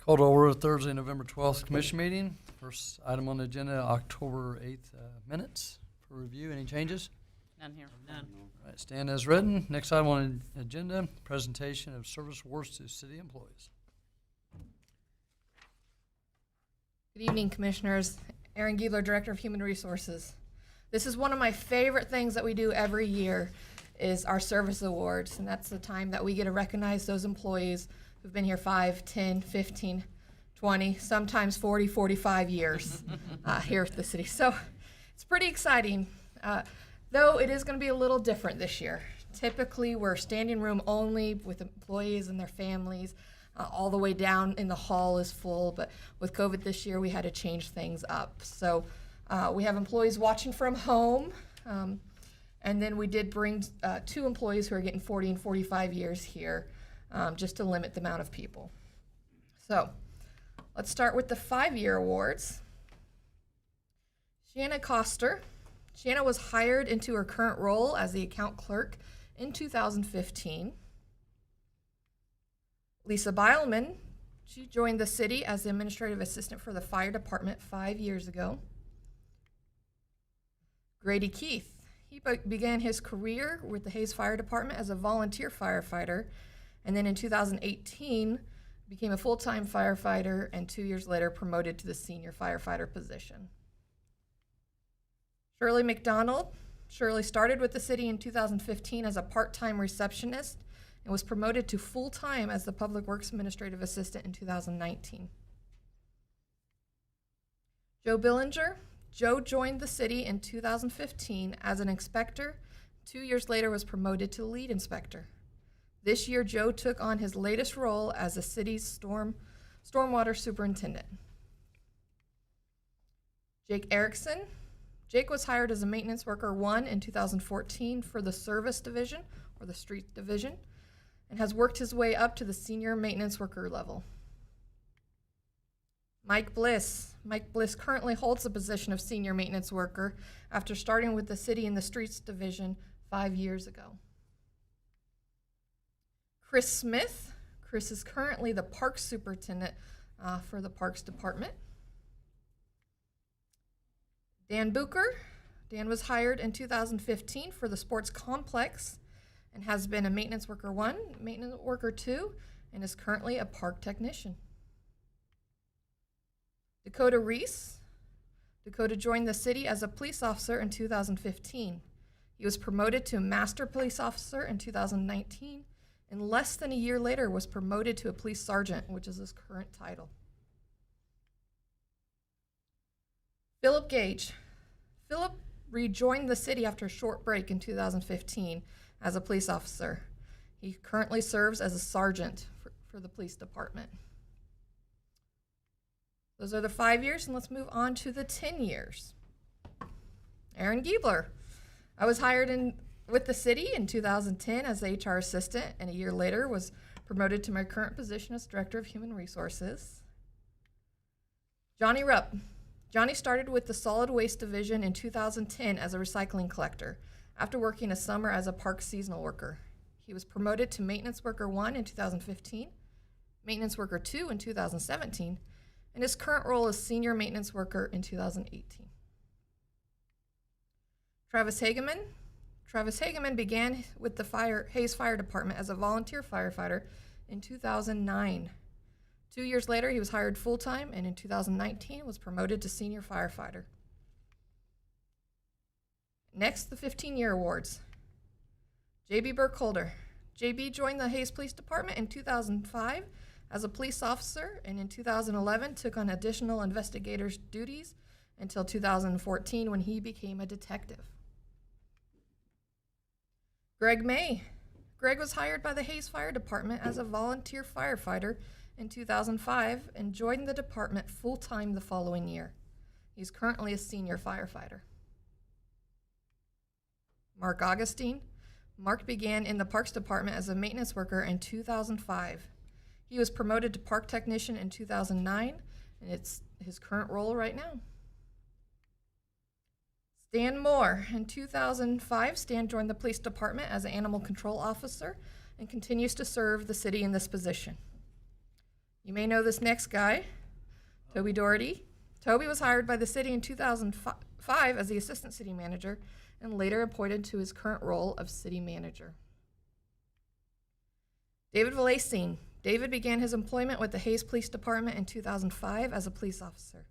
Call to order Thursday, November 12th Commission meeting. First item on the agenda, October 8th minutes for review. Any changes? None here. None. All right, stand as written. Next item on the agenda, presentation of service awards to city employees. Good evening, Commissioners. Erin Giebler, Director of Human Resources. This is one of my favorite things that we do every year is our service awards, and that's the time that we get to recognize those employees who've been here 5, 10, 15, 20, sometimes 40, 45 years here at the city. So it's pretty exciting, though it is going to be a little different this year. Typically, we're standing room only with employees and their families. All the way down in the hall is full, but with COVID this year, we had to change things up. So we have employees watching from home, and then we did bring 2 employees who are getting 40 and 45 years here, just to limit the amount of people. So let's start with the 5-year awards. Shanna Coster. Shanna was hired into her current role as the account clerk in 2015. Lisa Beilman, she joined the city as the administrative assistant for the fire department 5 years ago. Grady Keith, he began his career with the Hayes Fire Department as a volunteer firefighter, and then in 2018 became a full-time firefighter, and 2 years later promoted to the senior firefighter position. Shirley McDonald. Shirley started with the city in 2015 as a part-time receptionist and was promoted to full-time as the Public Works Administrative Assistant in 2019. Joe Billinger. Joe joined the city in 2015 as an inspector. 2 years later was promoted to lead inspector. This year, Joe took on his latest role as the city's stormwater superintendent. Jake Erickson. Jake was hired as a maintenance worker 1 in 2014 for the service division, or the street division, and has worked his way up to the senior maintenance worker level. Mike Bliss. Mike Bliss currently holds the position of senior maintenance worker after starting with the city in the streets division 5 years ago. Chris Smith. Chris is currently the parks superintendent for the parks department. Dan Bucher. Dan was hired in 2015 for the sports complex and has been a maintenance worker 1, maintenance worker 2, and is currently a park technician. Dakota Reese. Dakota joined the city as a police officer in 2015. He was promoted to master police officer in 2019, and less than a year later was promoted to a police sergeant, which is his current title. Philip Gage. Philip rejoined the city after a short break in 2015 as a police officer. He currently serves as a sergeant for the police department. Those are the 5 years, and let's move on to the 10 years. Erin Giebler. I was hired with the city in 2010 as the HR assistant, and a year later was promoted to my current position as Director of Human Resources. Johnny Rupp. Johnny started with the solid waste division in 2010 as a recycling collector, after working a summer as a park seasonal worker. He was promoted to maintenance worker 1 in 2015, maintenance worker 2 in 2017, and his current role is senior maintenance worker in 2018. Travis Hageman. Travis Hageman began with the Hayes Fire Department as a volunteer firefighter in 2009. 2 years later, he was hired full-time, and in 2019 was promoted to senior firefighter. Next, the 15-year awards. J.B. Burkholder. J.B. joined the Hayes Police Department in 2005 as a police officer, and in 2011 took on additional investigator's duties until 2014 when he became a detective. Greg May. Greg was hired by the Hayes Fire Department as a volunteer firefighter in 2005 and joined the department full-time the following year. He's currently a senior firefighter. Mark Augustine. Mark began in the Parks Department as a maintenance worker in 2005. He was promoted to park technician in 2009, and it's his current role right now. Stan Moore. In 2005, Stan joined the police department as an animal control officer and continues to serve the city in this position. You may know this next guy, Toby Doherty. Toby was hired by the city in 2005 as the assistant city manager and later appointed to his current role of city manager. David Valacine. David began his employment with the Hayes Police Department in 2005 as a police officer.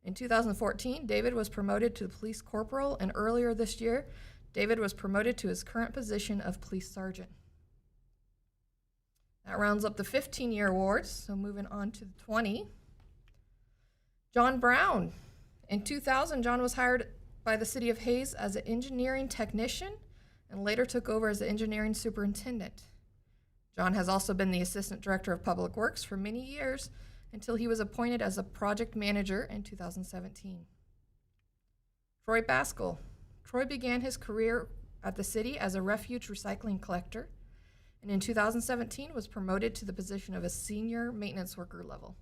In 2014, David was promoted to police corporal, and earlier this year, David was promoted to his current position of police sergeant. That rounds up the 15-year awards, so moving on to the 20. John Brown. In 2000, John was hired by the city of Hayes as an engineering technician and later took over as the engineering superintendent. John has also been the assistant director of public works for many years until he was appointed as a project manager in 2017. Troy Baskell. Troy began his career at the city as a refuge recycling collector, and in 2017 was promoted to the position of a senior maintenance worker level.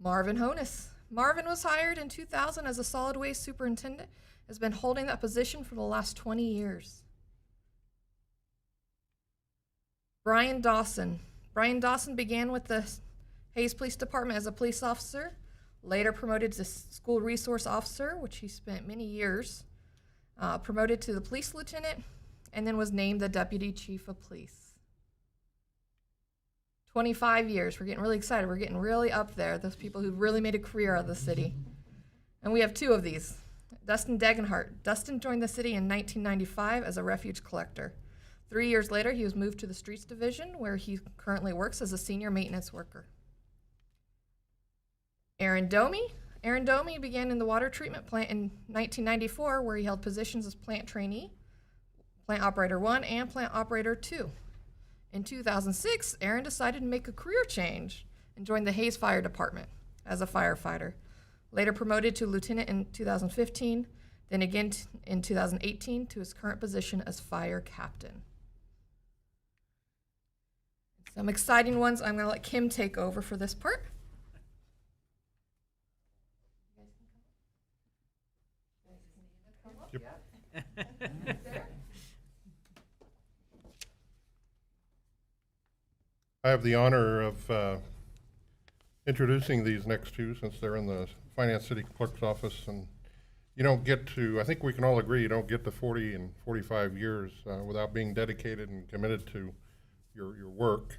Marvin Honus. Marvin was hired in 2000 as a solid waste superintendent, has been holding that position for the last 20 years. Brian Dawson. Brian Dawson began with the Hayes Police Department as a police officer, later promoted to school resource officer, which he spent many years, promoted to the police lieutenant, and then was named the deputy chief of police. 25 years. We're getting really excited. We're getting really up there, those people who really made a career out of the city. And we have two of these. Dustin Degenhart. Dustin joined the city in 1995 as a refuge collector. 3 years later, he was moved to the Streets Division, where he currently works as a senior maintenance worker. Aaron Domi. Aaron Domi began in the water treatment plant in 1994, where he held positions as plant trainee, plant operator 1, and plant operator 2. In 2006, Aaron decided to make a career change and joined the Hayes Fire Department as a firefighter, later promoted to lieutenant in 2015, then again in 2018 to his current position as fire captain. Some exciting ones. I'm going to let Kim take over for this part. I have the honor of introducing these next two, since they're in the Finance City Clerk's office, and you don't get to, I think we can all agree, you don't get to 40 and 45 years without being dedicated and committed to your work.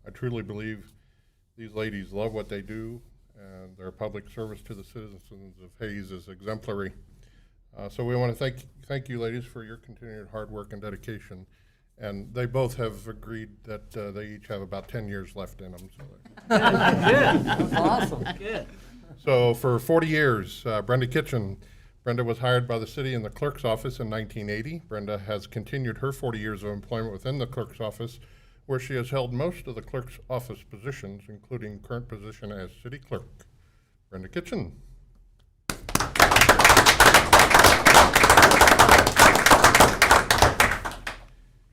I truly believe these ladies love what they do, and their public service to the citizens of Hayes is exemplary. So we want to thank you ladies for your continued hard work and dedication. And they both have agreed that they each have about 10 years left in them. So Good. That's awesome. Good. So for 40 years, Brenda Kitchen. Brenda was hired by the city in the clerk's office in 1980. Brenda has continued her 40 years of employment within the clerk's office, where she has held most of the clerk's office positions, including current position as city clerk. Brenda Kitchen.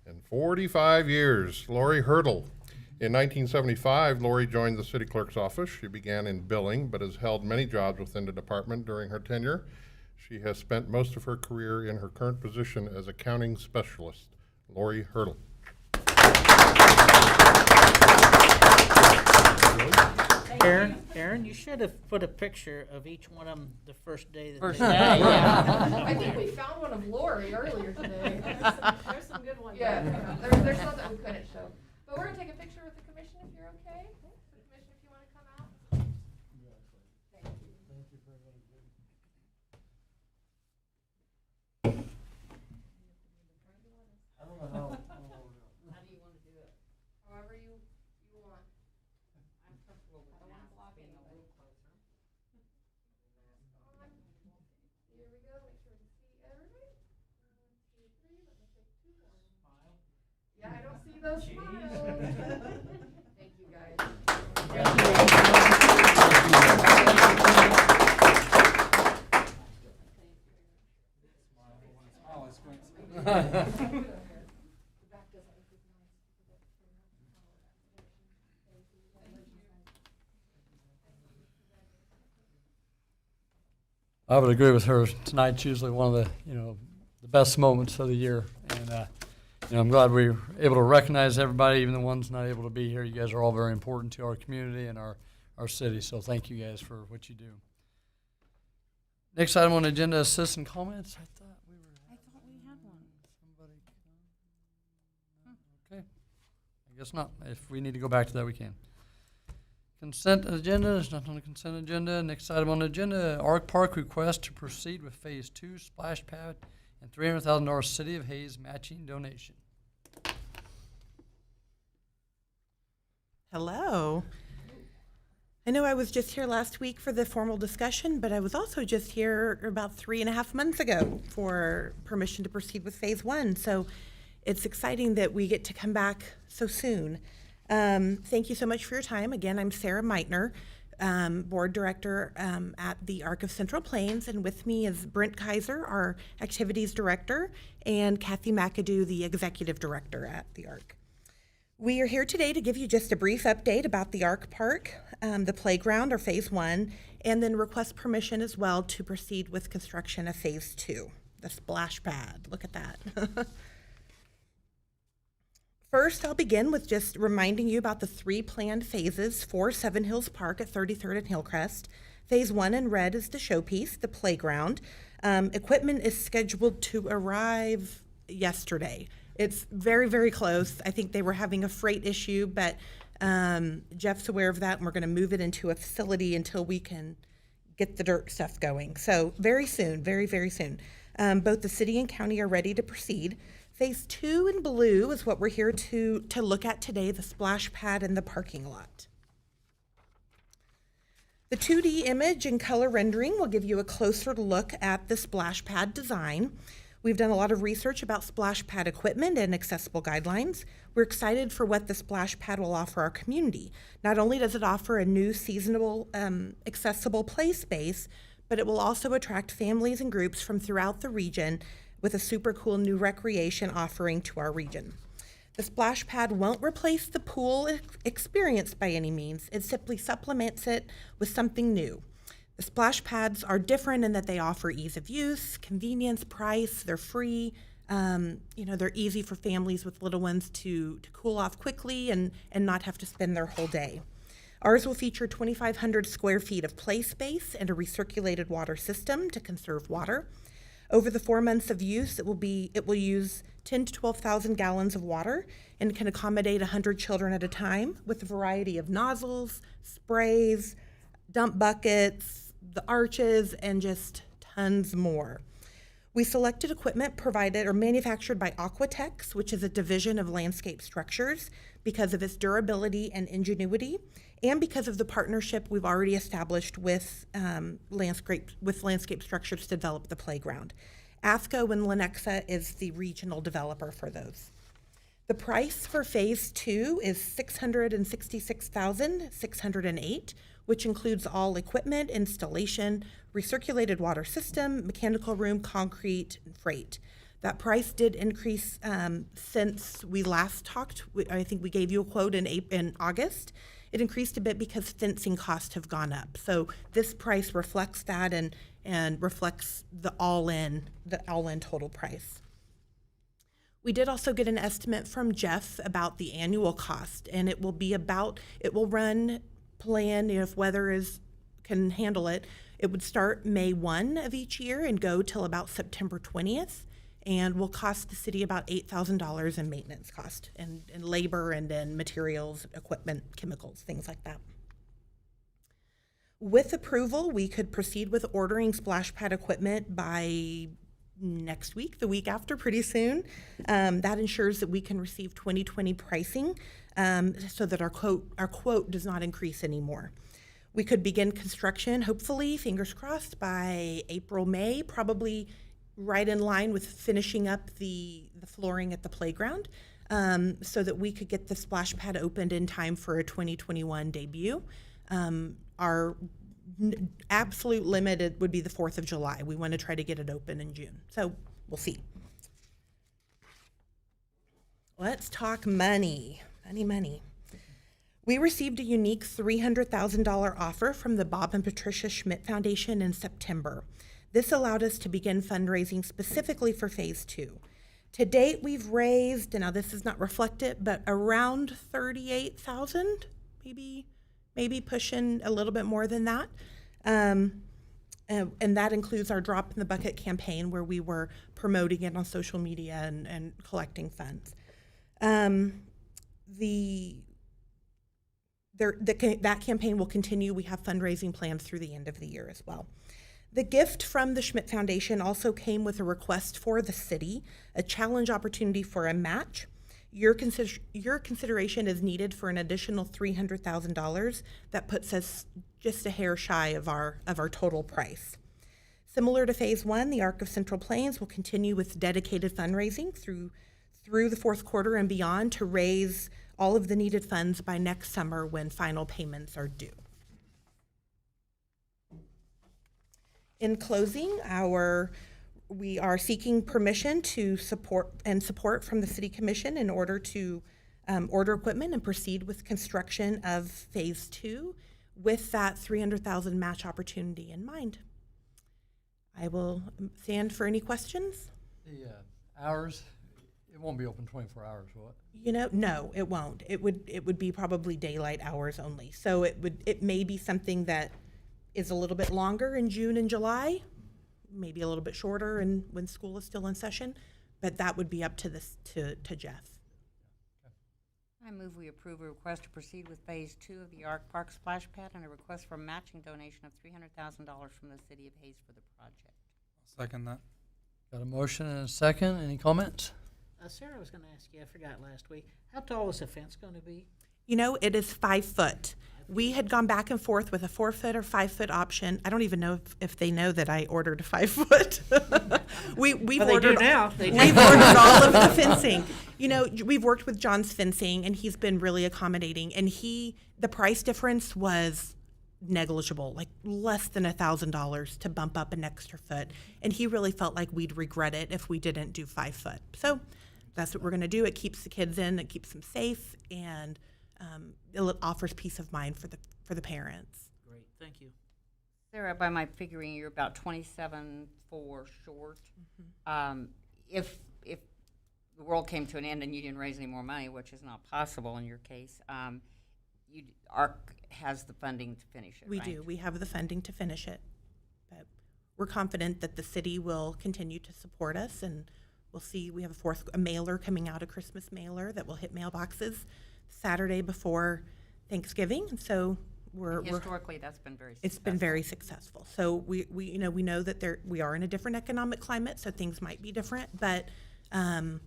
And 45 years, Lori Hurdle. In 1975, Lori joined the city clerk's office. She began in billing, but has held many jobs within the department during her tenure. She has spent most of her career in her current position as accounting specialist. Lori Hurdle. Aaron, you should have put a picture of each one of them the first day. I think we found one of Lori earlier today. There's some good ones. Yeah, there's some that we couldn't show. But we're going to take a picture with the commission if you're okay. The commission, if you want to come out. Thank you. Thank you very much. I don't know how. How do you want to do it? However you want. I'm comfortable with the mask being a little closer. Here we go. Make sure we can see everybody. 1, 2, 3. Let me take 2 more. Smile. Yeah, I don't see those smiles. Thank you, guys. I would agree with her. Tonight's usually one of the, the best moments of the year. And You know, I'm glad we were able to recognize everybody, even the ones not able to be here. You guys are all very important to our community and our city, so thank you guys for what you do. Next item on the agenda is citizen comments. I thought we had one. Somebody. Okay. I guess not. If we need to go back to that, we can. Consent agenda, there's nothing on the consent agenda. Next item on the agenda, Arc Park request to proceed with Phase 2 splash pad and $300,000 City of Hayes matching donation. Hello. I know I was just here last week for the formal discussion, but I was also just here about 3.5 months ago for permission to proceed with Phase 1. So it's exciting that we get to come back so soon. Thank you so much for your time. Again, I'm Sarah Meitner, Board Director at the Arc of Central Plains, and with me is Brent Kaiser, our Activities Director, and Kathy McAdoo, the Executive Director at the Arc. We are here today to give you just a brief update about the Arc Park, the playground, or Phase 1, and then request permission as well to proceed with construction of Phase 2, the splash pad. Look at that. First, I'll begin with just reminding you about the 3 planned phases for Seven Hills Park at 33rd and Hillcrest. Phase 1 in red is the showpiece, the playground. Equipment is scheduled to arrive yesterday. It's very, very close. I think they were having a freight issue, but Jeff's aware of that, and we're going to move it into a facility until we can get the dirt stuff going. So very soon, very, very soon. Both the city and county are ready to proceed. Phase 2 in blue is what we're here to look at today, the splash pad and the parking lot. The 2D image and color rendering will give you a closer look at the splash pad design. We've done a lot of research about splash pad equipment and accessible guidelines. We're excited for what the splash pad will offer our community. Not only does it offer a new seasonal, accessible play space, but it will also attract families and groups from throughout the region with a super cool new recreation offering to our region. The splash pad won't replace the pool experience by any means. It simply supplements it with something new. The splash pads are different in that they offer ease of use, convenience, price, they're free. They're easy for families with little ones to cool off quickly and not have to spend their whole day. Ours will feature 2,500 square feet of play space and a recirculated water system to conserve water. Over the 4 months of use, it will use 10 to 12,000 gallons of water and can accommodate 100 children at a time with a variety of nozzles, sprays, dump buckets, the arches, and just tons more. We selected equipment provided or manufactured by Aquatex, which is a division of Landscape Structures, because of its durability and ingenuity, and because of the partnership we've already established with Landscape Structures to develop the playground. AFCO and Lenexa is the regional developer for those. The price for Phase 2 is $666,608, which includes all equipment, installation, recirculated water system, mechanical room, concrete, and freight. That price did increase since we last talked. I think we gave you a quote in August. It increased a bit because fencing costs have gone up. So this price reflects that and reflects the all-in total price. We did also get an estimate from Jeff about the annual cost, and it will run plan if weather can handle it. It would start May 1 of each year and go till about September 20th, and will cost the city about $8,000 in maintenance cost and labor and then materials, equipment, chemicals, things like that. With approval, we could proceed with ordering splash pad equipment by next week, the week after, pretty soon. That ensures that we can receive 2020 pricing so that our quote does not increase anymore. We could begin construction, hopefully, fingers crossed, by April, May, probably right in line with finishing up the flooring at the playground, so that we could get the splash pad opened in time for a 2021 debut. Our absolute limit would be the 4th of July. We want to try to get it open in June. So we'll see. Let's talk money. Money. We received a unique $300,000 offer from the Bob and Patricia Schmidt Foundation in September. This allowed us to begin fundraising specifically for Phase 2. To date, we've raised, and now this is not reflected, but around 38,000, maybe pushing a little bit more than that. And that includes our Drop in the Bucket campaign, where we were promoting it on social media and collecting funds. That campaign will continue. We have fundraising plans through the end of the year as well. The gift from the Schmidt Foundation also came with a request for the city, a challenge opportunity for a match. Your consideration is needed for an additional $300,000. That puts us just a hair shy of our total price. Similar to Phase 1, the Arc of Central Plains will continue with dedicated fundraising through the fourth quarter and beyond to raise all of the needed funds by next summer when final payments are due. In closing, we are seeking permission to support from the City Commission in order to order equipment and proceed with construction of Phase 2 with that $300,000 match opportunity in mind. I will stand for any questions. The hours, it won't be open 24 hours, will it? No, it won't. It would be probably daylight hours only. So it may be something that is a little bit longer in June and July, maybe a little bit shorter and when school is still in session, but that would be up to Jeff. I move we approve a request to proceed with Phase 2 of the Arc Park Splash Pad and a request for a matching donation of $300,000 from the City of Hayes for the project. Second that. Got a motion and a second. Any comments? Sarah, I was going to ask you, I forgot last week, how tall is the fence going to be? It is 5 foot. We had gone back and forth with a 4 foot or 5 foot option. I don't even know if they know that I ordered a 5 foot. We've ordered all of the fencing. We've worked with John's Fencing, and he's been really accommodating. And the price difference was negligible, like less than $1,000 to bump up an extra foot. And he really felt like we'd regret it if we didn't do 5 foot. So that's what we're going to do. It keeps the kids in, it keeps them safe, and it offers peace of mind for the parents. Great, thank you. Sarah, by my figuring, you're about 27.4 short. Mm-hmm. If the world came to an end and you didn't raise any more money, which is not possible in your case, ARC has the funding to finish it, We right? do. We have the funding to finish it. But we're confident that the city will continue to support us, and we'll see. We have a mailer coming out, a Christmas mailer that will hit mailboxes Saturday before Thanksgiving. And so historically that's been very successful. It's been very successful. So we know that we are in a different economic climate, so things might be different, but I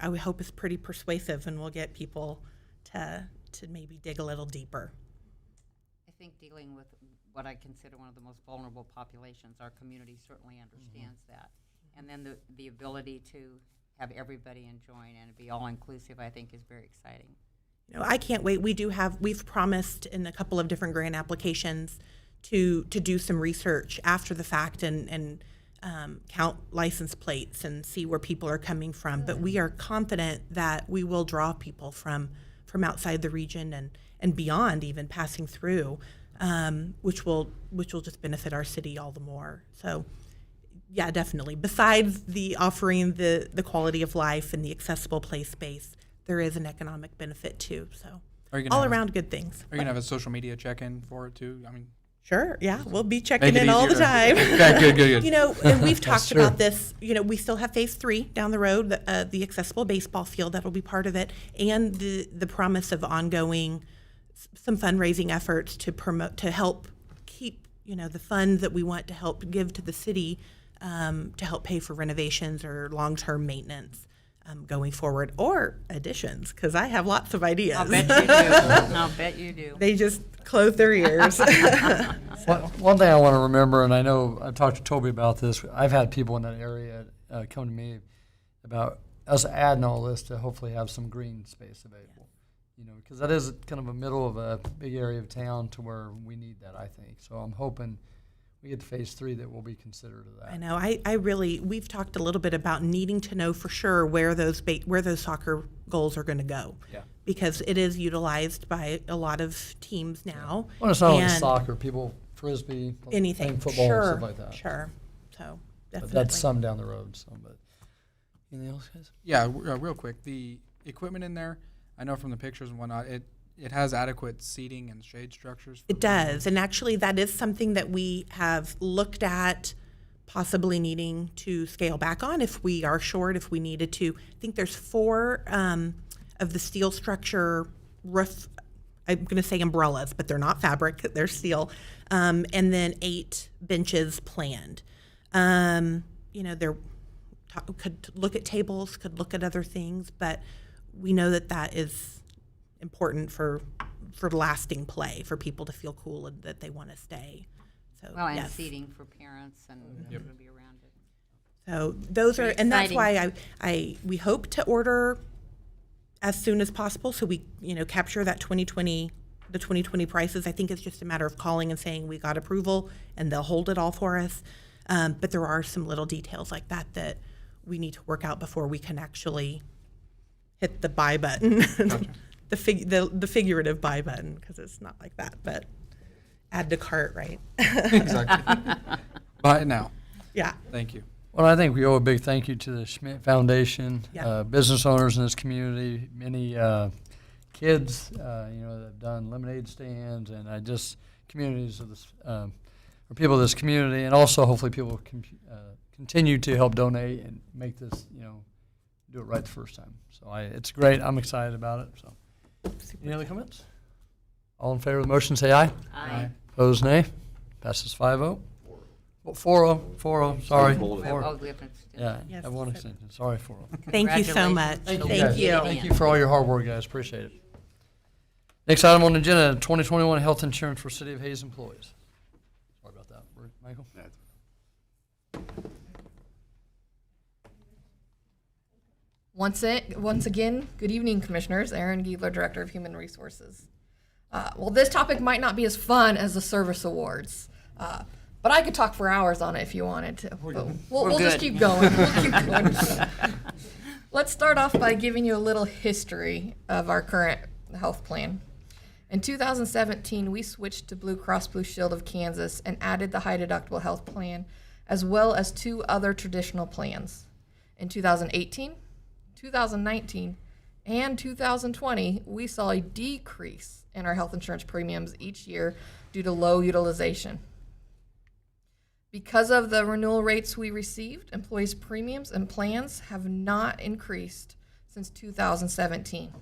would hope it's pretty persuasive, and we'll get people to maybe dig a little deeper. I think dealing with what I consider one of the most vulnerable populations, our community certainly understands that. And then the ability to have everybody enjoying and be all inclusive, I think, is very exciting. I can't wait. We've promised in a couple of different grant applications to do some research after the fact and count license plates and see where people are coming from. But we are confident that we will draw people from outside the region and beyond, even passing through, which will just benefit our city all the more. So yeah, definitely. Besides the offering the quality of life and the accessible play space, there is an economic benefit too. So all around good things. Are you gonna have a social media check-in for it too? I mean, sure. Yeah, we'll be checking make it in all the easier. time. Okay, good. And we've talked true. about this. We still have Phase 3 down the road, the accessible baseball field that will be part of it, and the promise of ongoing some fundraising efforts to help keep the funds that we want to help give to the city to help pay for renovations or long-term maintenance going forward, or additions, because I have lots of ideas. I'll bet you do. I'll bet you do. They just close their ears. One thing I want to remember, and I know I talked to Toby about this, I've had people in that area come to me about us adding all this to hopefully have some green space available. Because that is kind of a middle of a big area of town to where we need that, I think. So I'm hoping we get to Phase 3 that will be considered of that. I know. We've talked a little bit about needing to know for sure where those soccer goals are going to go. Yeah. Because it is utilized by a lot of teams now. Well, it's not only and soccer, people, frisbee, anything, playing football sure, and stuff like that. Sure. So But definitely. that's some down the road. So, but Anything else, guys? Yeah, real quick, the equipment in there, I know from the pictures and whatnot, it has adequate seating and shade structures. It does, and actually that is something that we have looked at possibly needing to scale back on if we are short, if we needed to. I think there's 4 of the steel structure roof, I'm going to say umbrellas, but they're not fabric, they're steel, and then 8 benches planned. They're could look at tables, could look at other things, but we know that that is important for lasting play, for people to feel cool and that they want to stay. So, Well, and yes. seating for parents and who will be around it. So those are, Pretty and that's exciting. why we hope to order as soon as possible, so we, capture that 2020, the 2020 prices. I think it's just a matter of calling and saying we got approval, and they'll hold it all for us. But there are some little details like that we need to work out before we can actually hit the buy button, the figurative buy button, because it's not like that, but add to cart, right? Exactly. Buy it now. Yeah. Thank you. Well, I think we owe a big thank you to the Schmidt Foundation, Yeah. business owners in this community, many kids, that have done lemonade stands, and communities of this, or people of this community, and also hopefully people can continue to help donate and make this, do it right the first time. So it's great. I'm excited about it. So, any other comments? All in favor of the motion, say aye. Aye. Opposed, nay. Passes 5-0. 4-0. 4-0. Sorry. Oh, 4. we have to extend. Yeah, Yes. have one extension. Sorry, 4-0. Thank you so much. Congratulations. guys. Thank you. Thank you for all your hard work, guys. Appreciate it. Next item on the agenda, 2021 health insurance for City of Hayes employees. Sorry about that. Michael? Once again, good evening, Commissioners. Erin Giedler, Director of Human Resources. Well, this topic might not be as fun as the service awards, but I could talk for hours on it if you wanted to. But we'll just good. keep going. We'll keep going. Let's start off by giving you a little history of our current health plan. In 2017, we switched to Blue Cross Blue Shield of Kansas and added the high deductible health plan, as well as 2 other traditional plans. In 2018, 2019, and 2020, we saw a decrease in our health insurance premiums each year due to low utilization. Because of the renewal rates we received, employees' premiums and plans have not increased since 2017.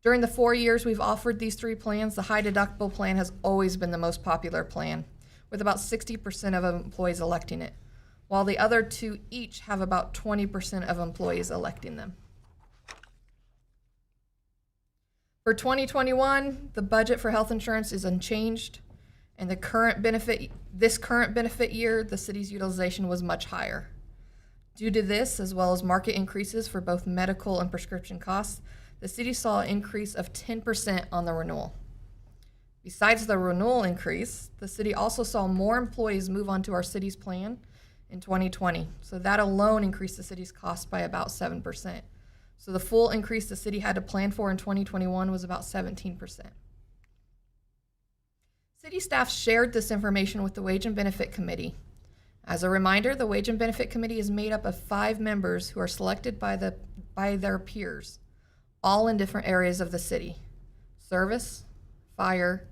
During the 4 years we've offered these 3 plans, the high deductible plan has always been the most popular plan, with about 60% of employees electing it, while the other 2 each have about 20% of employees electing them. For 2021, the budget for health insurance is unchanged, and this current benefit year, the city's utilization was much higher. Due to this, as well as market increases for both medical and prescription costs, the city saw an increase of 10% on the renewal. Besides the renewal increase, the city also saw more employees move onto our city's plan in 2020. So that alone increased the city's cost by about 7%. So the full increase the city had to plan for in 2021 was about 17%. City staff shared this information with the Wage and Benefit Committee. As a reminder, the Wage and Benefit Committee is made up of 5 members who are selected by their peers, all in different areas of the city: service, fire,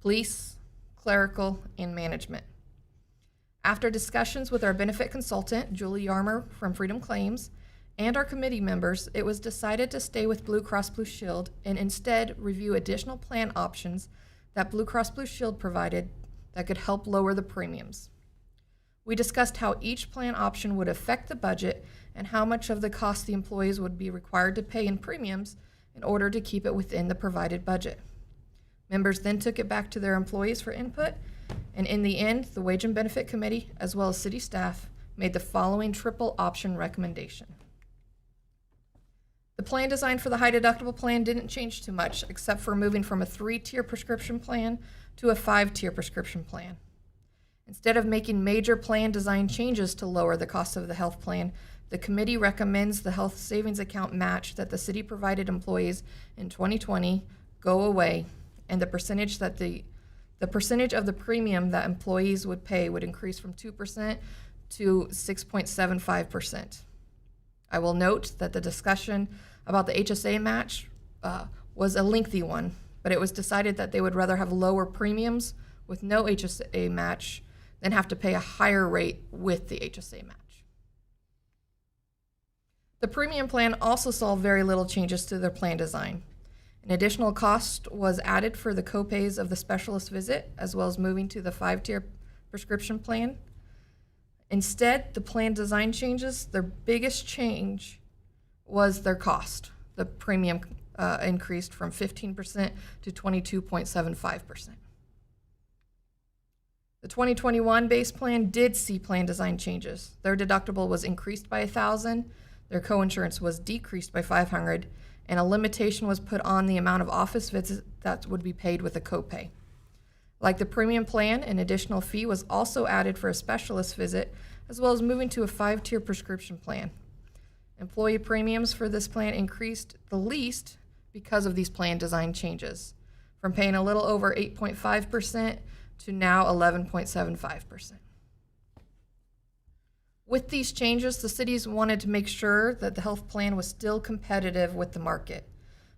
police, clerical, and management. After discussions with our benefit consultant, Julie Yarmer from Freedom Claims, and our committee members, it was decided to stay with Blue Cross Blue Shield and instead review additional plan options that Blue Cross Blue Shield provided that could help lower the premiums. We discussed how each plan option would affect the budget and how much of the cost the employees would be required to pay in premiums in order to keep it within the provided budget. Members then took it back to their employees for input, and in the end, the Wage and Benefit Committee, as well as city staff, made the following triple option recommendation. The plan design for the high deductible plan didn't change too much, except for moving from a 3-tier prescription plan to a 5-tier prescription plan. Instead of making major plan design changes to lower the cost of the health plan, the committee recommends the health savings account match that the city provided employees in 2020 go away, and the percentage of the premium that employees would pay would increase from 2% to 6.75%. I will note that the discussion about the HSA match was a lengthy one, but it was decided that they would rather have lower premiums with no HSA match than have to pay a higher rate with the HSA match. The premium plan also saw very little changes to their plan design. An additional cost was added for the copays of the specialist visit, as well as moving to the 5-tier prescription plan. Instead, the plan design changes, their biggest change was their cost. The premium increased from 15% to 22.75%. The 2021 base plan did see plan design changes. Their deductible was increased by $1,000, their coinsurance was decreased by $500, and a limitation was put on the amount of office visits that would be paid with a copay. Like the premium plan, an additional fee was also added for a specialist visit, as well as moving to a 5-tier prescription plan. Employee premiums for this plan increased the least because of these plan design changes, from paying a little over 8.5% to now 11.75%. With these changes, the cities wanted to make sure that the health plan was still competitive with the market.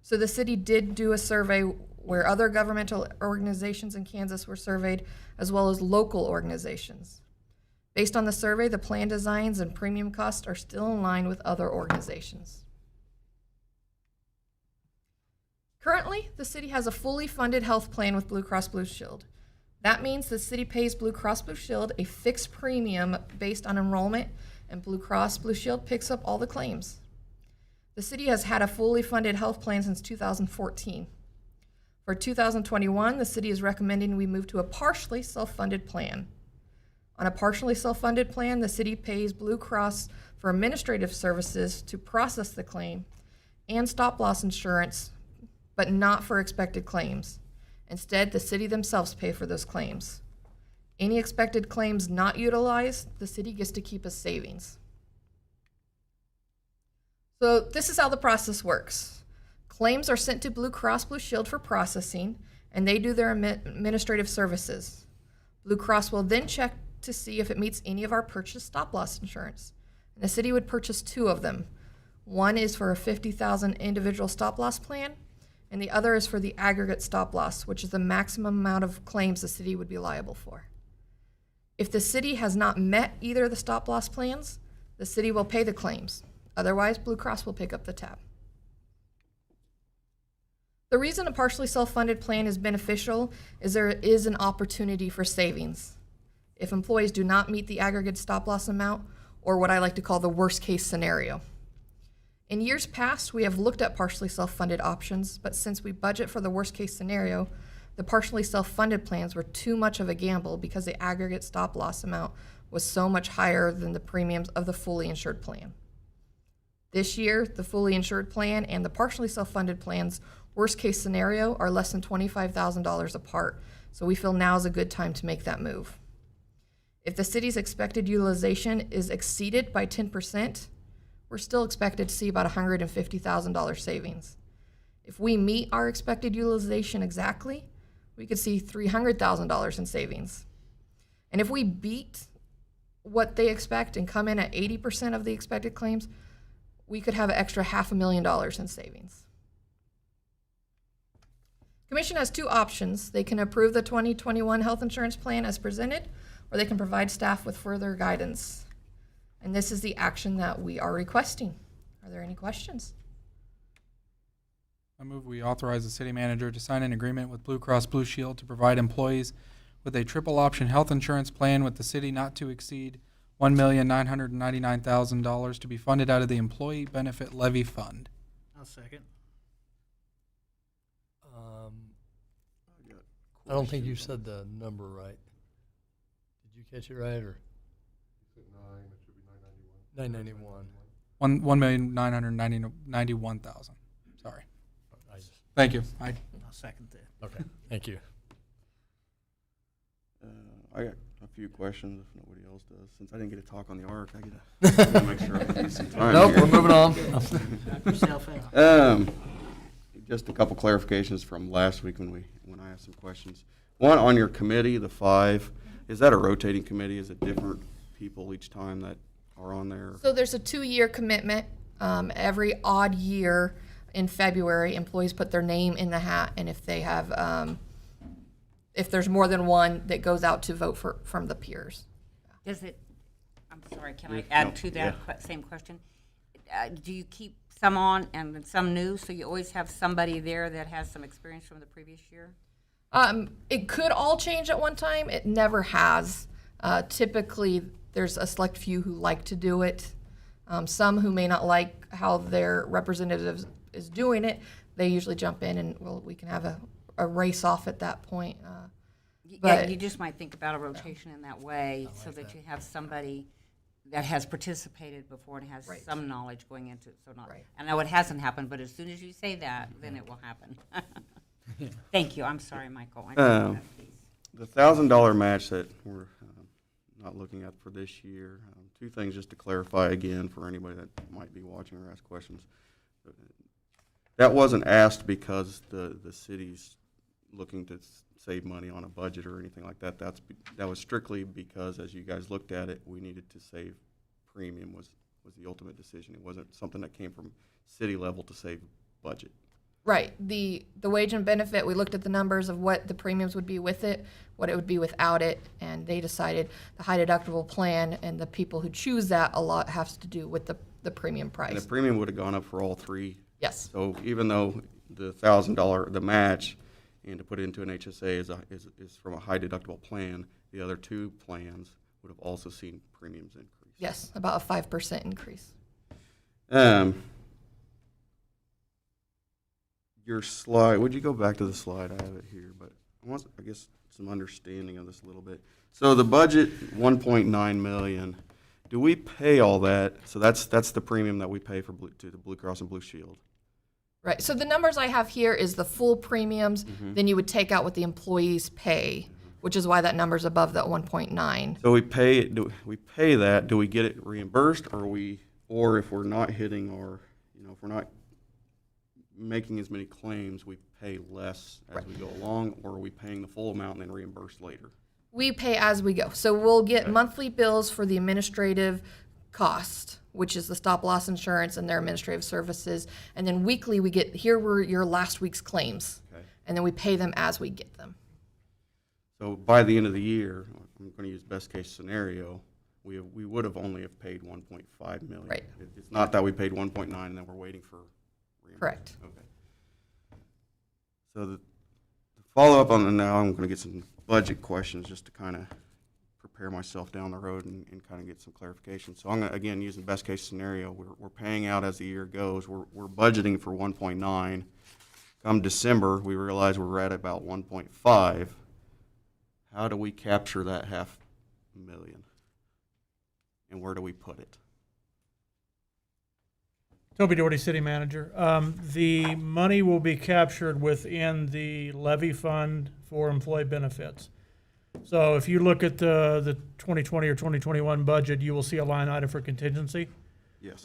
So the city did do a survey where other governmental organizations in Kansas were surveyed, as well as local organizations. Based on the survey, the plan designs and premium costs are still in line with other organizations. Currently, the city has a fully funded health plan with Blue Cross Blue Shield. That means the city pays Blue Cross Blue Shield a fixed premium based on enrollment, and Blue Cross Blue Shield picks up all the claims. The city has had a fully funded health plan since 2014. For 2021, the city is recommending we move to a partially self-funded plan. On a partially self-funded plan, the city pays Blue Cross for administrative services to process the claim and stop-loss insurance, but not for expected claims. Instead, the city themselves pay for those claims. Any expected claims not utilized, the city gets to keep as savings. So this is how the process works. Claims are sent to Blue Cross Blue Shield for processing, and they do their administrative services. Blue Cross will then check to see if it meets any of our purchased stop-loss insurance. And the city would purchase 2 of them. One is for a $50,000 individual stop-loss plan, and the other is for the aggregate stop-loss, which is the maximum amount of claims the city would be liable for. If the city has not met either of the stop-loss plans, the city will pay the claims. Otherwise, Blue Cross will pick up the tab. The reason a partially self-funded plan is beneficial is there is an opportunity for savings. If employees do not meet the aggregate stop-loss amount, or what I like to call the worst-case scenario. In years past, we have looked at partially self-funded options, but since we budget for the worst-case scenario, the partially self-funded plans were too much of a gamble because the aggregate stop-loss amount was so much higher than the premiums of the fully insured plan. This year, the fully insured plan and the partially self-funded plan's worst-case scenario are less than $25,000 apart, so we feel now is a good time to make that move. If the city's expected utilization is exceeded by 10%, we're still expected to see about $150,000 savings. If we meet our expected utilization exactly, we could see $300,000 in savings. And if we beat what they expect and come in at 80% of the expected claims, we could have an extra $500,000 in savings. Commission has 2 options. They can approve the 2021 health insurance plan as presented, or they can provide staff with further guidance. And this is the action that we are requesting. Are there any questions? I move we authorize the city manager to sign an agreement with Blue Cross Blue Shield to provide employees with a triple option health insurance plan with the city not to exceed $1,999,000 to be funded out of the Employee Benefit Levy Fund. I'll second. I don't think you said the number right. Did you catch it right, or? It should be 991. 991. $1,991,000. Sorry. I just, Thank you. I'll second that. okay, thank you. I got a few questions if nobody else does. Since I didn't get to talk on the ARC, I gotta make sure I use some time Nope, here. we're moving on. Knock yourself out. Just a couple clarifications from last week when I asked some questions. One, on your committee, the 5, is that a rotating committee? Is it different people each time that are on there? So there's a 2-year commitment. Every odd year in February, employees put their name in the hat, and if they have, if there's more than one, that goes out to vote from the peers. Does it, I'm sorry, can Yeah, I add no, to yeah. that same question? Do you keep some on and then some new, so you always have somebody there that has some experience from the previous year? It could all change at one time. It never has. Typically, there's a select few who like to do it. Some who may not like how their representative is doing it, they usually jump in and, well, we can have a race off at that point. Yeah, But- you just might think about a rotation in that way, so that you have somebody that has participated before and has Right. some knowledge going into it, so not, Right. I know it hasn't happened, but as soon as you say that, then it will happen. Thank you, I'm sorry, Michael. I didn't know that piece. The $1,000 match that we're not looking at for this year, two things just to clarify again for anybody that might be watching or ask questions. That wasn't asked because the city's looking to save money on a budget or anything like that. That was strictly because, as you guys looked at it, we needed to save premium was the ultimate decision. It wasn't something that came from city level to save budget. Right. The wage and benefit, we looked at the numbers of what the premiums would be with it, what it would be without it, and they decided the high deductible plan, and the people who choose that a lot has to do with the premium And price. the premium would have gone up for all three. Yes. So even though the $1,000, the match, and to put it into an HSA is from a high deductible plan, the other two plans would have also seen premiums increase. Yes, about a 5% increase. Your slide, would you go back to the slide? I have it here, but I want, I guess, some understanding of this a little bit. So the budget, 1.9 million. Do we pay all that? So that's the premium that we pay to the Blue Cross and Blue Shield. Right. So the numbers I have here is the full premiums. Then you would take out what the employees pay, which is why that number's above that 1.9. So we pay that. Do we get it reimbursed, or if we're not hitting our, if we're not making as many claims, we pay less as we go along, or are we paying the full amount and then reimbursed later? We pay as we go. So we'll get Okay. monthly bills for the administrative cost, which is the stop loss insurance and their administrative services. And then weekly we get, here were your last week's claims. Okay. And then we pay them as we get them. So by the end of the year, I'm going to use best case scenario, we would have only have paid 1.5 million. Right. It's not that we paid 1.9 and then we're waiting for reimbursement. Correct. Okay. So the follow up on, and now I'm going to get some budget questions just to kind of prepare myself down the road and kind of get some clarification. So I'm going to, again, using best case scenario, we're paying out as the year goes. We're budgeting for 1.9. Come December, we realize we're at about 1.5. How do we capture that $500,000? And where do we put it? Toby Doherty, City Manager. The money will be captured within the levy fund for employee benefits. So if you look at the 2020 or 2021 budget, you will see a line item for contingency. Yes.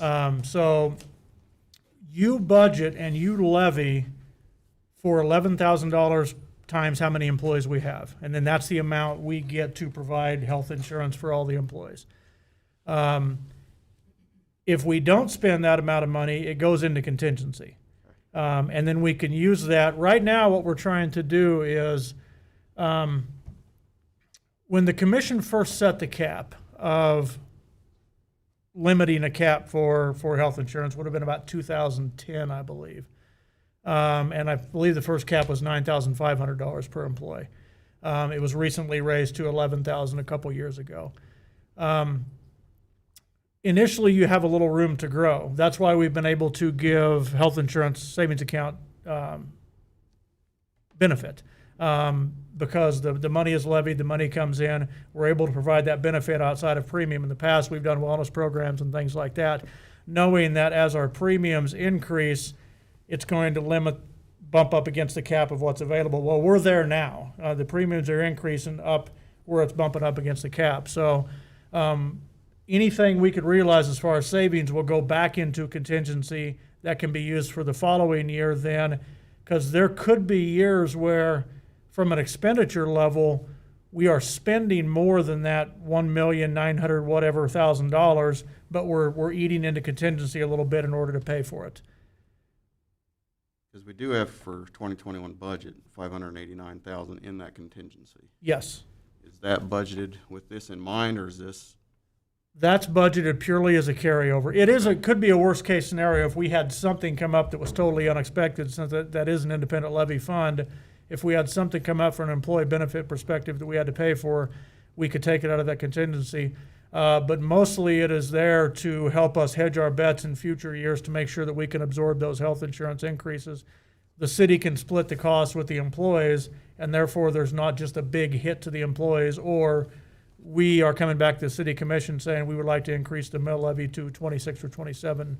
So you budget and you levy for $11,000 times how many employees we have. And then that's the amount we get to provide health insurance for all the employees. If we don't spend that amount of money, it goes into contingency. And then we can use that. Right now, what we're trying to do is, when the commission first set the cap of limiting a cap for health insurance, would have been about 2010, I believe. And I believe the first cap was $9,500 per employee. It was recently raised to $11,000 a couple years ago. Initially, you have a little room to grow. That's why we've been able to give health insurance savings account benefit. Because the money is levied, the money comes in, we're able to provide that benefit outside of premium. In the past, we've done wellness programs and things like that, knowing that as our premiums increase, it's going to bump up against the cap of what's available. Well, we're there now. The premiums are increasing up where it's bumping up against the cap. So anything we could realize as far as savings will go back into contingency that can be used for the following year then, because there could be years where, from an expenditure level, we are spending more than that $1,900,000 whatever thousand dollars, but we're eating into contingency a little bit in order to pay for it. Because we do have for 2021 budget, 589,000 in that contingency. Yes. Is that budgeted with this in mind, or is this? That's budgeted purely as a carryover. It could be a worst case scenario if we had something come up that was totally unexpected, since that is an independent levy fund. If we had something come up from an employee benefit perspective that we had to pay for, we could take it out of that contingency. But mostly it is there to help us hedge our bets in future years to make sure that we can absorb those health insurance increases. The city can split the cost with the employees, and therefore there's not just a big hit to the employees, or we are coming back to the city commission saying we would like to increase the mill levy to 26 or 27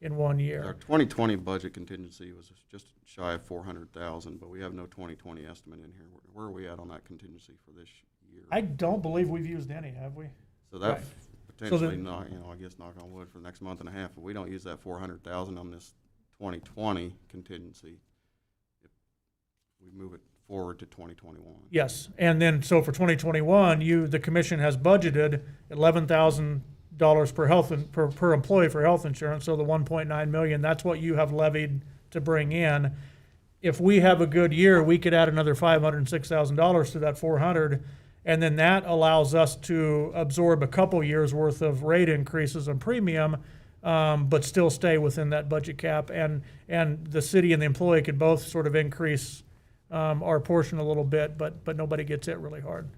in 1 Our year. 2020 budget contingency was just shy of 400,000, but we have no 2020 estimate in here. Where are we at on that contingency for this year? I don't believe we've used any, have we? So that Right. potentially not, I guess knock on wood for the next month and a half, if we don't use that 400,000 on this 2020 contingency, if we move it forward to 2021. Yes, and then, so for 2021, the commission has budgeted $11,000 per employee for health insurance, so the 1.9 million, that's what you have levied to bring in. If we have a good year, we could add another $506,000 to that 400, and then that allows us to absorb a couple years' worth of rate increases on premium, but still stay within that budget cap, and the city and the employee could both sort of increase our portion a little bit, but nobody gets hit really hard.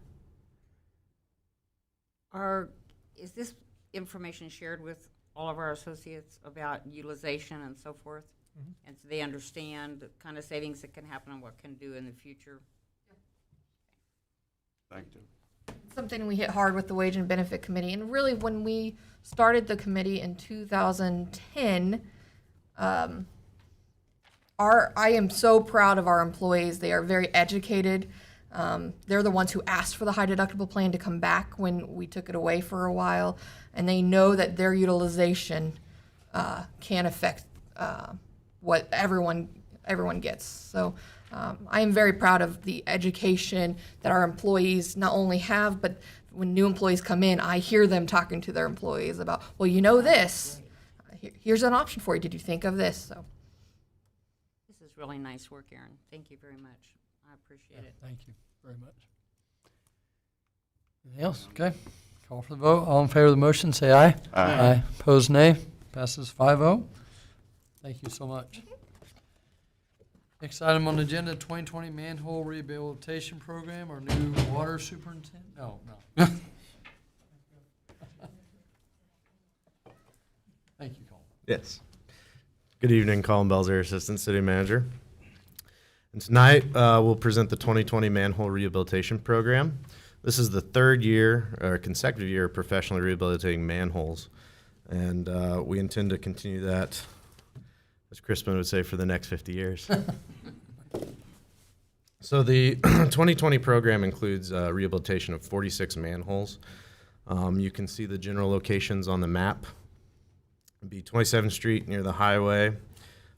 Is this information shared with all of our associates about utilization and so forth? And so they understand the kind of savings that can happen and what can do in the future? Thank you. Something we hit hard with the Wage and Benefit Committee, and really when we started the committee in 2010, I am so proud of our employees. They are very educated. They're the ones who asked for the high deductible plan to come back when we took it away for a while, and they know that their utilization can affect what everyone gets. So I am very proud of the education that our employees not only have, but when new employees come in, I hear them talking to their employees about, well, you know this. Here's an option for you. Did you think of this? So. This is really nice work, Aaron. Thank you very much. I appreciate it. Thank you very much. Anything else? Okay. Call for the vote. All in favor of the motion, say aye. Aye. Opposed, nay. Passes 5-0. Thank you so much. Next item on the agenda, 2020 Manhole Rehabilitation Program, our new water superintendent. No. Thank you, Colin. Yes. Good evening, Colin Belzer, Assistant City Manager. And tonight, we'll present the 2020 Manhole Rehabilitation Program. This is the third year, or consecutive year, of professionally rehabilitating manholes. And we intend to continue that, as Crispin would say, for the next 50 years. So the 2020 program includes rehabilitation of 46 manholes. You can see the general locations on the map. It'd be 27th Street near the highway,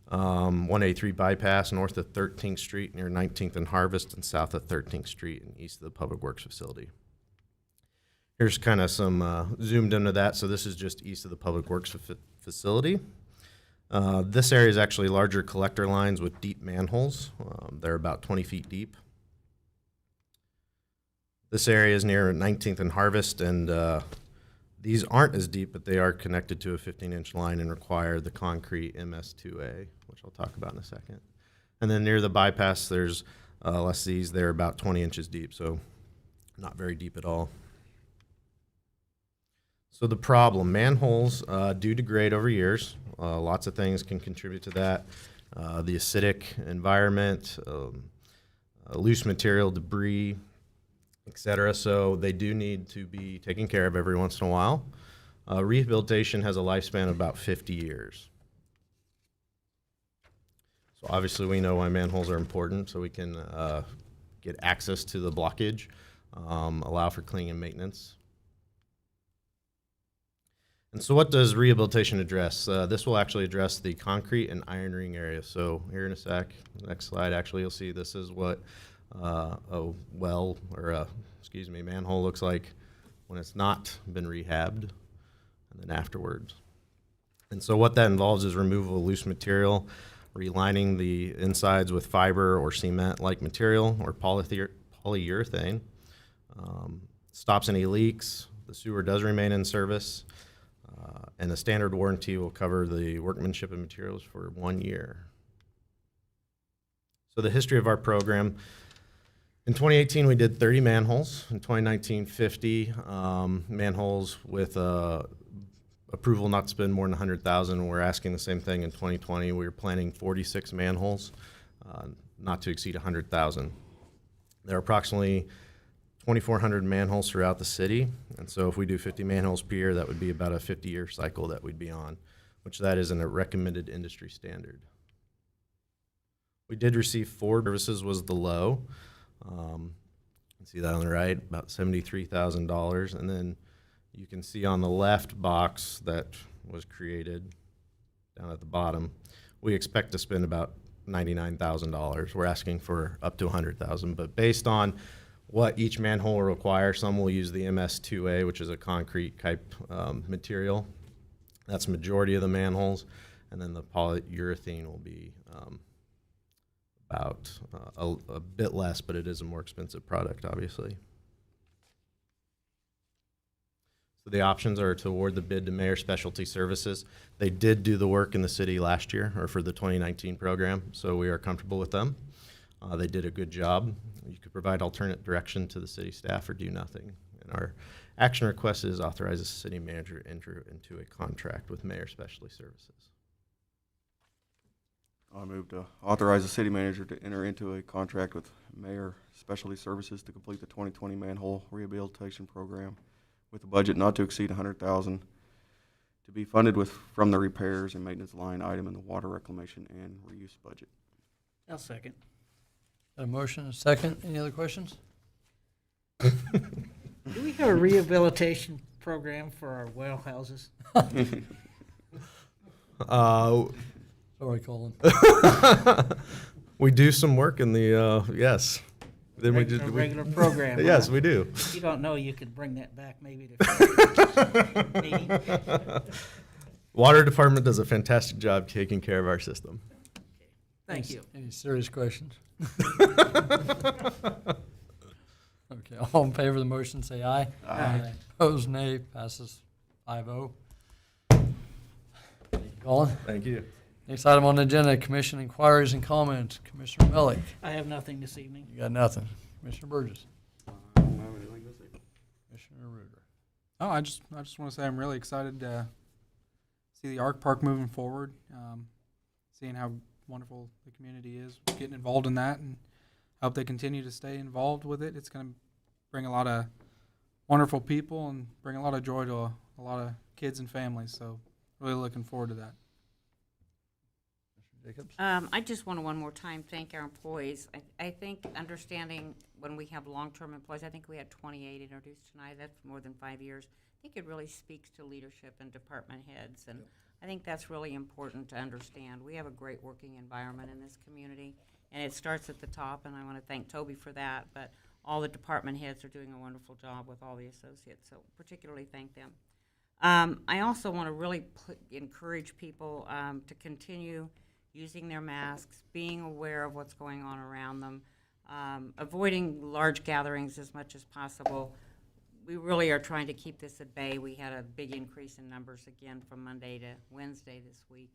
183 bypass north of 13th Street near 19th and Harvest, and south of 13th Street and east of the Public Works facility. Here's kind of some zoomed into that. So this is just east of the Public Works facility. This area is actually larger collector lines with deep manholes. They're about 20 feet deep. This area is near 19th and Harvest, and these aren't as deep, but they are connected to a 15-inch line and require the concrete MS2A, which I'll talk about in a second. And then near the bypass, there's less of these. They're about 20 inches deep, so not very deep at all. So the problem, manholes do degrade over years. Lots of things can contribute to that. The acidic environment, loose material, debris, etc. So they do need to be taken care of every once in a while. Rehabilitation has a lifespan of about 50 years. So obviously we know why manholes are important, so we can get access to the blockage, allow for cleaning and maintenance. And so what does rehabilitation address? This will actually address the concrete and iron ring area. So here in a sec, next slide, actually you'll see this is what a well or a, excuse me, manhole looks like when it's not been rehabbed, and then afterwards. And so what that involves is removal of loose material, relining the insides with fiber or cement-like material or polyurethane. Stops any leaks. The sewer does remain in service, and the standard warranty will cover the workmanship and materials for 1 year. So the history of our program: in 2018, we did 30 manholes. In 2019, 50 manholes with approval not to spend more than $100,000. We're asking the same thing in 2020. We were planning 46 manholes, not to exceed $100,000. There are approximately 2,400 manholes throughout the city, and so if we do 50 manholes per year, that would be about a 50-year cycle that we'd be on, which that is in a recommended industry standard. We did receive 4 services was the low. You can see that on the right, about $73,000, and then you can see on the left box that was created down at the bottom, we expect to spend about $99,000. We're asking for up to $100,000, but based on what each manhole will require, some will use the MS2A, which is a concrete type material. That's the majority of the manholes, and then the polyurethane will be about a bit less, but it is a more expensive product, obviously. So the options are to award the bid to Mayor Specialty Services. They did do the work in the city last year, or for the 2019 program, so we are comfortable with them. They did a good job. You could provide alternate direction to the city staff or do nothing. And our action request is authorize the city manager to enter into a contract with Mayor Specialty Services. I move to authorize the city manager to enter into a contract with Mayor Specialty Services to complete the 2020 manhole rehabilitation program with a budget not to exceed $100,000 to be funded from the repairs and maintenance line item in the water reclamation and reuse budget. I'll second. Got a motion, a second. Any other questions? Do we have a rehabilitation program for our well houses? Sorry, Colin. We do some work in the, yes. Then Regular program. Yes, huh? we do. If you don't know, you could bring that back maybe to meeting. Water department does a fantastic job taking care of our system. Thank you. Any serious questions? Okay, all in favor of the motion, say aye. Aye. Opposed, nay. Passes 5-0. Thank you, Colin. Thank you. Next item on the agenda, commission inquiries and comments. Commissioner Melick, I have nothing this evening. you got nothing. Commissioner Burgess. I don't have anything to say. Commissioner Ruger. Oh, I just want to say I'm really excited to see the Arc Park moving forward, seeing how wonderful the community is, getting involved in that, and I hope they continue to stay involved with it. It's going to bring a lot of wonderful people and bring a lot of joy to a lot of kids and families, so really looking forward to that. Jacobs. I just want to one more time thank our employees. I think understanding when we have long-term employees, I think we had 28 introduced tonight. That's more than 5 years. I think it really speaks to leadership and department heads, and I think that's really important to understand. We have a great working environment in this community, and it starts at the top, and I want to thank Toby for that, but all the department heads are doing a wonderful job with all the associates, so particularly thank them. I also want to really encourage people to continue using their masks, being aware of what's going on around them, avoiding large gatherings as much as possible. We really are trying to keep this at bay. We had a big increase in numbers again from Monday to Wednesday this week.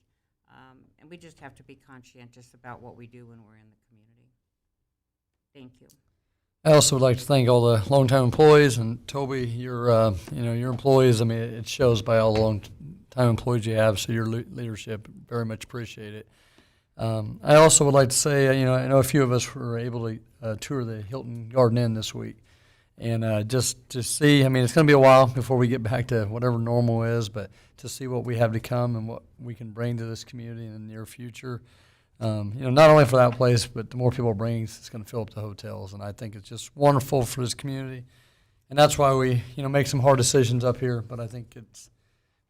And we just have to be conscientious about what we do when we're in the community. Thank you. I also would like to thank all the longtime employees, and Toby, your employees. I mean, it shows by all the longtime employees you have. So your leadership, very much appreciate it. I also would like to say, I know a few of us were able to tour the Hilton Garden Inn this week, and just to see. I mean, it's going to be a while before we get back to whatever normal is, but to see what we have to come and what we can bring to this community in the near future. Not only for that place, but the more people bring, it's going to fill up the hotels, and I think it's just wonderful for this community, and that's why we, make some hard decisions up here. But I think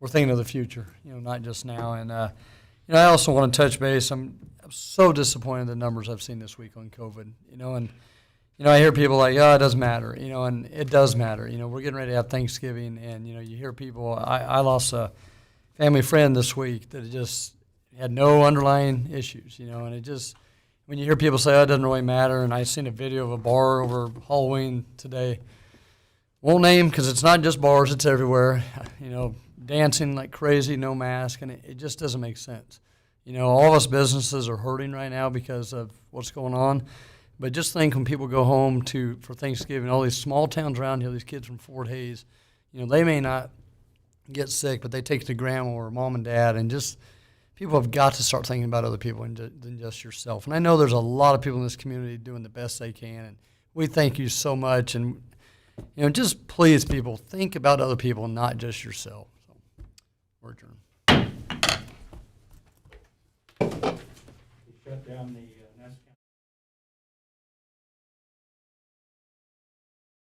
we're thinking of the future, not just now. And I also want to touch base. I'm so disappointed in the numbers I've seen this week on COVID. And you know, I hear people like, oh, it doesn't matter, you know, and it does matter. You know, we're getting ready to have Thanksgiving, and, you know, you hear people, I lost a family friend this week that just had no underlying issues, you know, and it just, when you hear people say, oh, it doesn't really matter, and I seen a video of a bar over Halloween today, won't name because it's not just bars, it's everywhere, you know, dancing like crazy, no mask, and it just doesn't make sense. You know, all of us businesses are hurting right now because of what's going on. But just think when people go home for Thanksgiving, all these small towns around here, these kids from Fort Hays, you know, they may not get sick, but they take it to grandma or mom and dad, and just people have got to start thinking about other people than just yourself. And I know there's a lot of people in this community doing the best they can, and we thank you so much. And, you know, just please, people, think about other people, not just yourself. So, we're adjourned. Shut down the